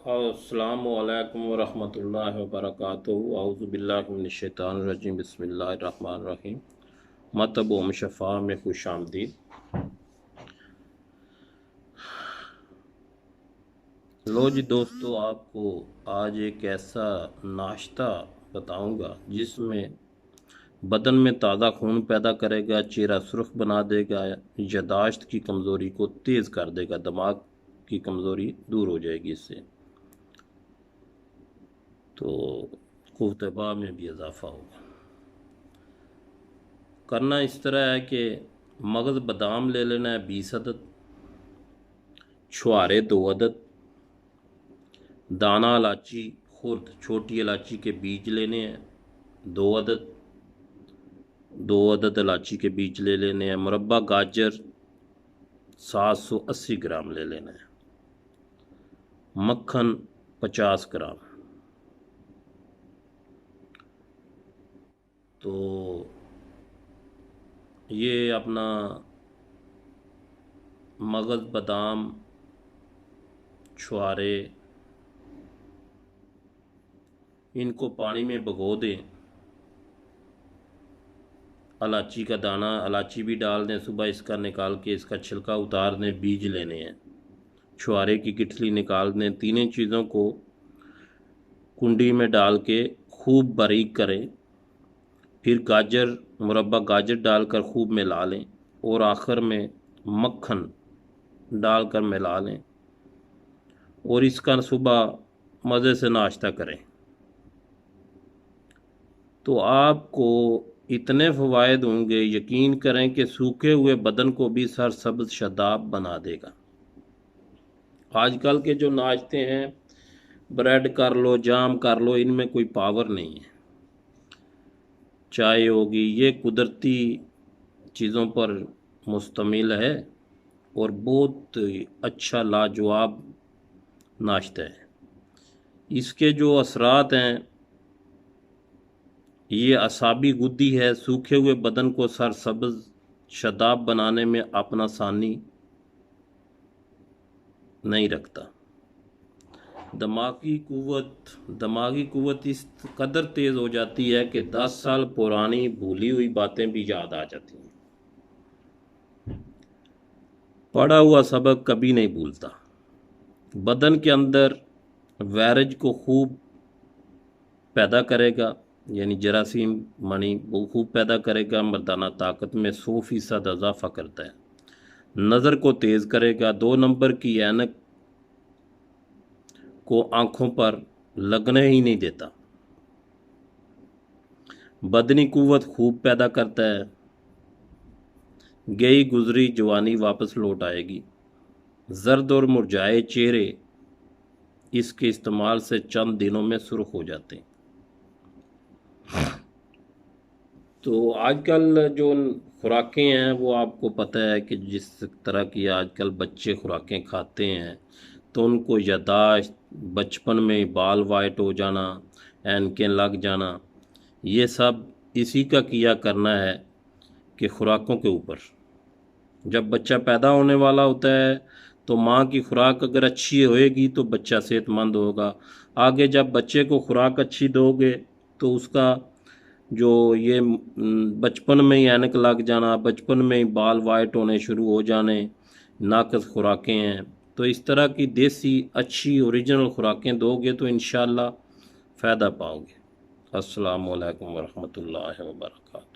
अस्सलामु अलैकुम वरहमतुल्लाहि वबरकातुहू औज़ु बिल्लाहि मिनश शैतानिर रजीम बिस्मिल्लाहिर रहमानिर रहीम। मतब व मुशफ़ा में खुश आमदीद। लो जी दोस्तों, आपको आज एक ऐसा नाश्ता बताऊंगा जिसमें बदन में ताज़ा खून पैदा करेगा, चेहरा सुर्ख बना देगा, यादाश्त की कमज़ोरी को तेज़ कर देगा, दिमाग की कमज़ोरी दूर हो जाएगी इससे। तो कुव्वत में भी इजाफ़ा होगा। करना इस तरह है कि मगज़ बादाम ले लेना है 20 अदद, छुहारे 2 अदद, दाना इलायची खुर्द छोटी इलायची के बीज लेने हैं 2 अदद, 2 अदद इलायची के बीज ले लेने हैं। मुरब्बा गाजर 780 ग्राम ले लेना है। मक्खन 50 ग्राम। तो ये अपना मगज़ बादाम, छुहारे, इनको पानी में भिगो दें। इलायची का दाना, इलायची भी डाल दें सुबह, इसका निकाल के इसका छिलका उतार दें, बीज लेने हैं। छुहारे की गिठली निकाल दें। तीनों चीज़ों को कुंडी में डाल के खूब बारीक करें। फिर गाजर, मुरब्बा गाजर डालकर खूब मिला लें और आखिर में मक्खन डालकर मिला लें और इसका सुबह मज़े से नाश्ता करें। तो आपको इतने फ़वायद होंगे, यकीन करें कि सूखे हुए बदन को भी सरसब्ज शादाब बना देगा। आजकल के जो नाश्ते हैं, ब्रेड कर लो, जाम कर लो, इनमें कोई पावर नहीं है। चाय होगी, ये कुदरती चीज़ों पर मुश्तमिल है और बहुत अच्छा लाजवाब नाश्ता है। इसके जो असरात हैं, ये असाबी गुद्दी है, सूखे हुए बदन को सरसब्ज शादाब बनाने में अपना सानी नहीं रखता। दिमागी कुव्वत इस कदर तेज़ हो जाती है कि 10 साल पुरानी भूली हुई बातें भी याद आ जाती हैं। पढ़ा हुआ सबक कभी नहीं भूलता। बदन के अंदर वायरस को खूब पैदा करेगा, यानी जरासीम मणि वो खूब पैदा करेगा। मर्दाना ताकत में 100% इजाफा करता है। नज़र को तेज़ करेगा। 2 नंबर की ऐनक को आंखों पर लगने ही नहीं देता। बदनी कुव्वत खूब पैदा करता है। गई गुजरी जवानी वापस लौट आएगी। जर्द और मुरझाए चेहरे इसके इस्तेमाल से चंद दिनों में सुर्ख हो जाते हैं। तो आजकल जो खुराकें हैं वो आपको पता है कि जिस तरह की आजकल बच्चे खुराकें खाते हैं, तो उनको यादाश्त, बचपन में बाल वाइट हो जाना, ऐनकें लग जाना, ये सब इसी का किया करना है कि खुराकों के ऊपर। जब बच्चा पैदा होने वाला होता है तो माँ की खुराक अगर अच्छी होएगी तो बच्चा सेहतमंद होगा। आगे जब बच्चे को खुराक अच्छी दोगे तो उसका जो ये बचपन में ही ऐनक लग जाना, बचपन में ही बाल वाइट होने शुरू हो जाने, नाकस खुराकें हैं। तो इस तरह की देसी अच्छी ओरिजिनल खुराकें दोगे तो इंशाल्लाह फ़ायदा पाओगे। अस्सलामु अलैकुम वरहमतुल्लाहि वबरकातुहू।